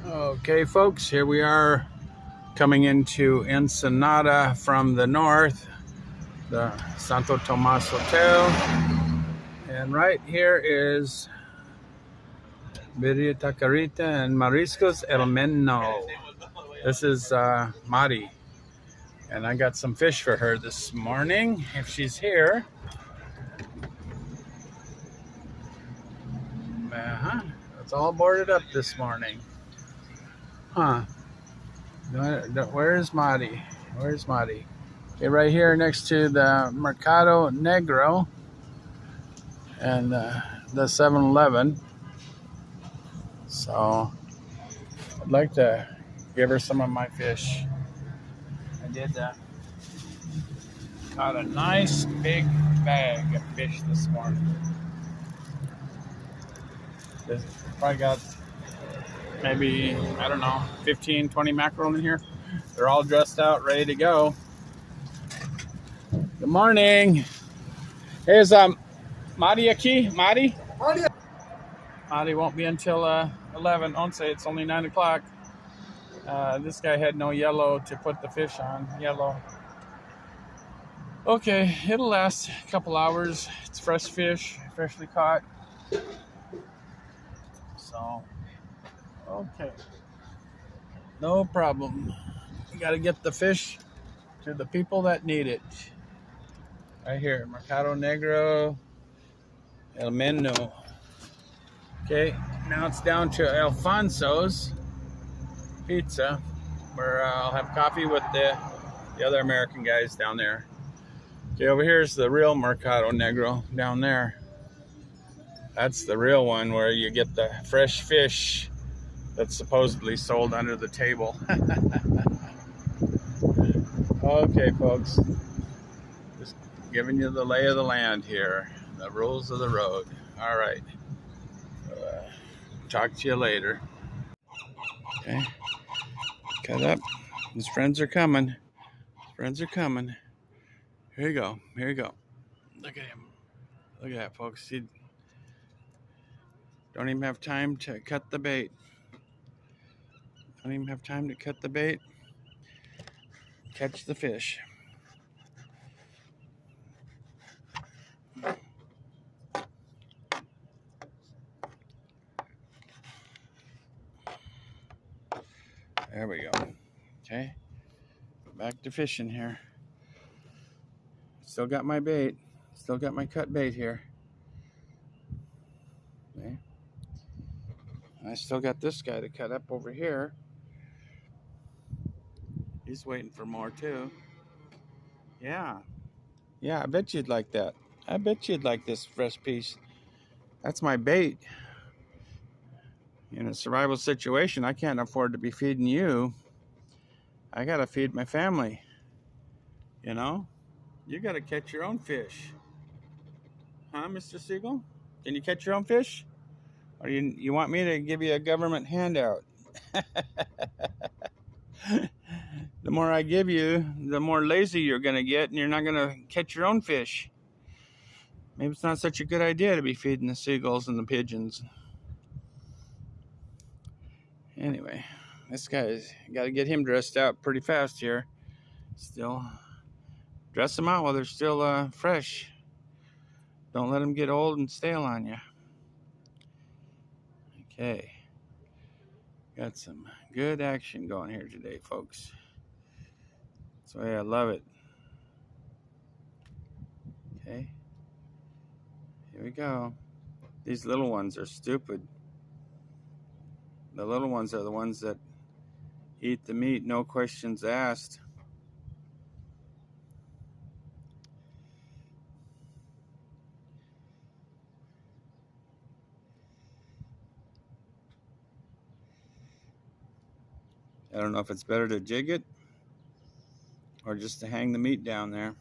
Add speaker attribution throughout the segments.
Speaker 1: Okay, folks, here we are coming into Ensenada from the north, the Santo Tomas Hotel. And right here is Birria Tacarita and Mariscos El Menno. This is Mari. And I got some fish for her this morning, if she's here. It's all boarded up this morning. Huh. Where's Mari? Where's Mari? Okay, right here next to the Mercado Negro and the 7-Eleven. So I'd like to give her some of my fish. I did caught a nice big bag of fish this morning. Probably got maybe, I don't know, 15, 20 mackerel in here. They're all dressed out, ready to go. Good morning. Here's Mari aquí. Mari? Mari won't be until 11. It's only 9 o'clock. This guy had no yellow to put the fish on. Yellow. Okay, it'll last a couple hours. It's fresh fish, freshly caught. So, okay. No problem. You got to get the fish to the people that need it. Right here, Mercado Negro, El Menno. Okay, now it's down to Alfonso's Pizza, where I'll have coffee with the other American guys down there. Okay, over here is the real Mercado Negro down there. That's the real one where you get the fresh fish that's supposedly sold under the table. Okay, folks. Just giving you the lay of the land here. The rules of the road. All right. Talk to you later. Okay. Cut up. His friends are coming. His friends are coming. Here you go. Here you go. Look at him. Look at that, folks. He don't even have time to cut the bait. Don't even have time to cut the bait. Catch the fish. There we go. Okay. Back to fishing here. Still got my bait. Still got my cut bait here. Okay. I still got this guy to cut up over here. He's waiting for more too. Yeah. Yeah, I bet you'd like that. I bet you'd like this fresh piece. That's my bait. In a survival situation, I can't afford to be feeding you. I gotta feed my family. You know? You gotta catch your own fish. Huh, Mr. Siegel? Can you catch your own fish? Or you want me to give you a government handout? The more I give you, the more lazy you're gonna get, and you're not gonna catch your own fish. Maybe it's not such a good idea to be feeding the seagulls and the pigeons. Anyway, this guy's got to get him dressed out pretty fast here. Still, dress them out while they're still fresh. Don't let them get old and stale on you. Okay. Got some good action going here today, folks. That's why I love it. Okay. Here we go. These little ones are stupid. The little ones are the ones that eat the meat, no questions asked. I don't know if it's better to jig it or just to hang the meat down there.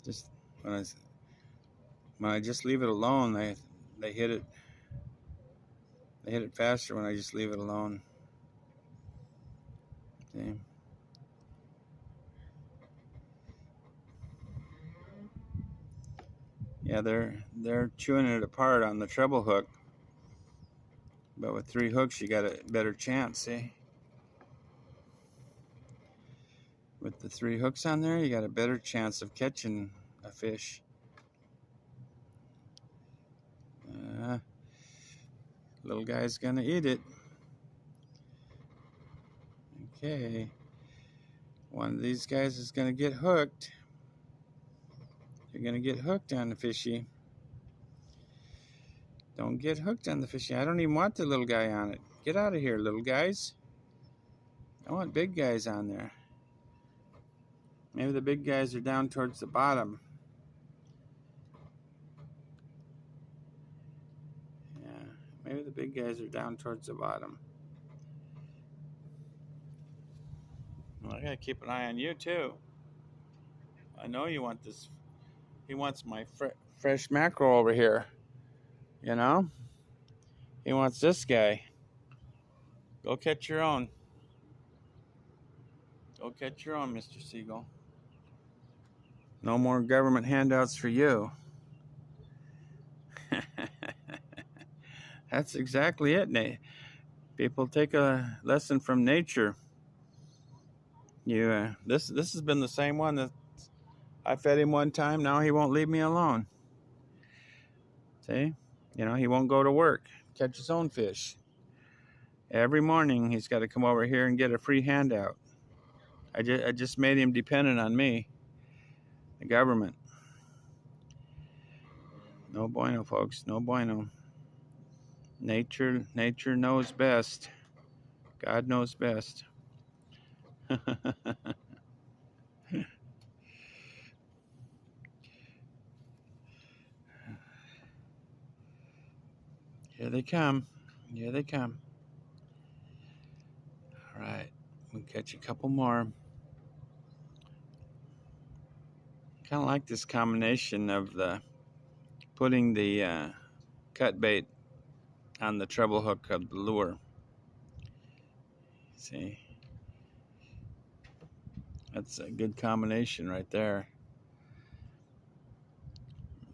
Speaker 1: Just when I just leave it alone, they hit it. They hit it faster when I just leave it alone. See? Yeah, they're chewing it apart on the treble hook. But with 3 hooks, you got a better chance, see? With the 3 hooks on there, you got a better chance of catching a fish. Little guy's gonna eat it. Okay. One of these guys is gonna get hooked. You're gonna get hooked on the fishy. Don't get hooked on the fishy. I don't even want the little guy on it. Get out of here, little guys. I want big guys on there. Maybe the big guys are down towards the bottom. Yeah, maybe the big guys are down towards the bottom. Well, I gotta keep an eye on you too. I know you want this. He wants my fresh mackerel over here. You know? He wants this guy. Go catch your own. Go catch your own, Mr. Seagull. No more government handouts for you. That's exactly it, Nate. People take a lesson from nature. This has been the same one that I fed him one time. Now he won't leave me alone. See? You know, he won't go to work, catch his own fish. Every morning he's got to come over here and get a free handout. I just made him dependent on me, the government. No bueno, folks. No bueno. Nature knows best. God knows best. Here they come. Here they come. All right. We'll catch a couple more. Kind of like this combination of putting the cut bait on the treble hook of the lure. See? That's a good combination right there.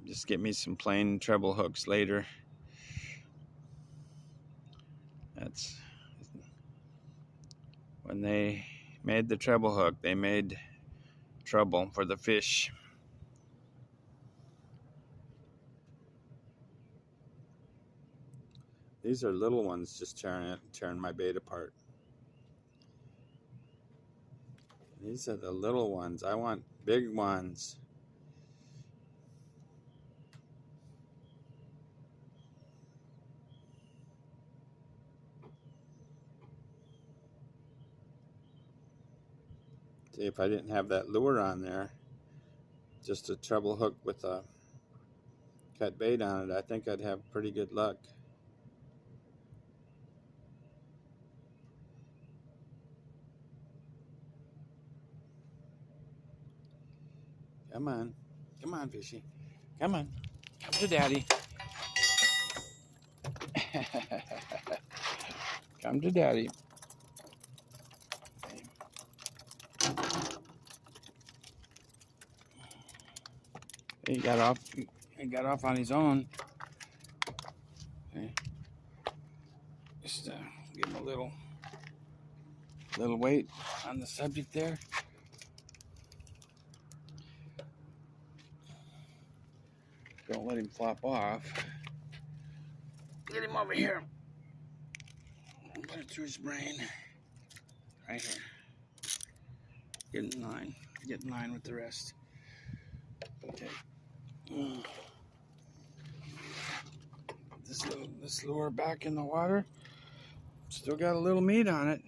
Speaker 1: Just get me some plain treble hooks later. That's when they made the treble hook, they made trouble for the fish. These are little ones just tearing my bait apart. These are the little ones. I want big ones. See, if I didn't have that lure on there, just a treble hook with a cut bait on it, I think I'd have pretty good luck. Come on. Come on, fishy. Come on. Come to daddy. Come to daddy. He got off on his own. Okay. Just give him a little weight on the subject there. Don't let him flop off. Get him over here. Put it through his brain. Right here. Get in line. Get in line with the rest. Okay. This lure back in the water. Still got a little meat on it.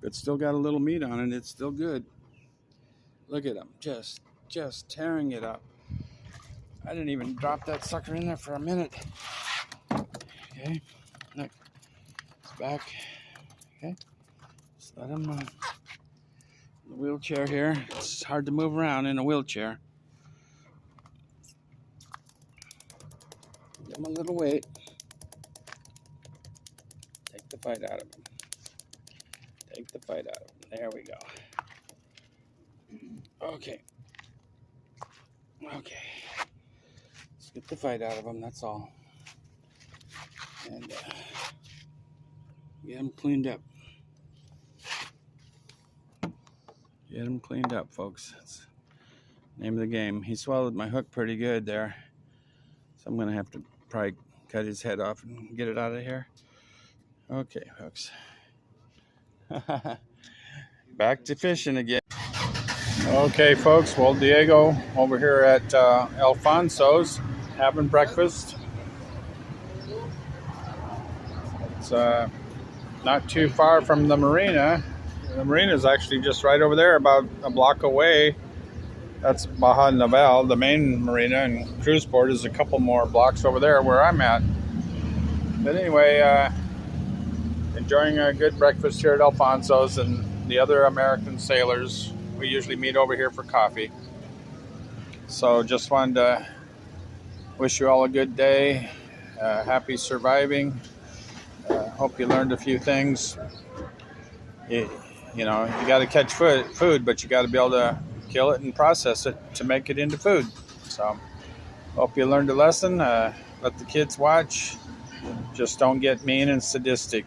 Speaker 1: But still got a little meat on it. It's still good. Look at him, just tearing it up. I didn't even drop that sucker in there for a minute. Okay, look, it's back. Okay, just let him the wheelchair here. It's hard to move around in a wheelchair. Give him a little weight. fight out of him. Take the fight out of him. There we go. Okay. Okay. Let's get the fight out of him, that's all. And get him cleaned up. Get him cleaned up, folks. That's the name of the game. He swallowed my hook pretty good there. So I'm going to have to probably cut his head off and get it out of here. Okay, folks. Back to fishing again. Okay, folks. Well, Diego over here at Alfonso's having breakfast. It's not too far from the marina. The marina is actually just right over there, about a block away. That's Baja Naval, the main marina, and cruise port is a couple more blocks over there where I'm at. But anyway, enjoying a good breakfast here at Alfonso's, and the other American sailors, we usually meet over here for coffee. So just wanted to wish you all a good day. Happy surviving. Hope you learned a few things. You know, you got to catch food, but you got to be able to kill it and process it to make it into food. So hope you learned a lesson. Let the kids watch. Just don't get mean and sadistic.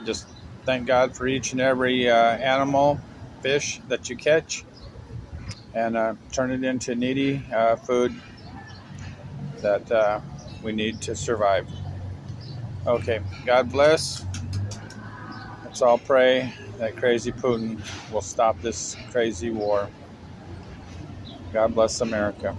Speaker 1: Just thank God for each and every animal, fish that you catch, and turn it into needy food that we need to survive. Okay, God bless. Let's all pray that crazy Putin will stop this crazy war. God bless America.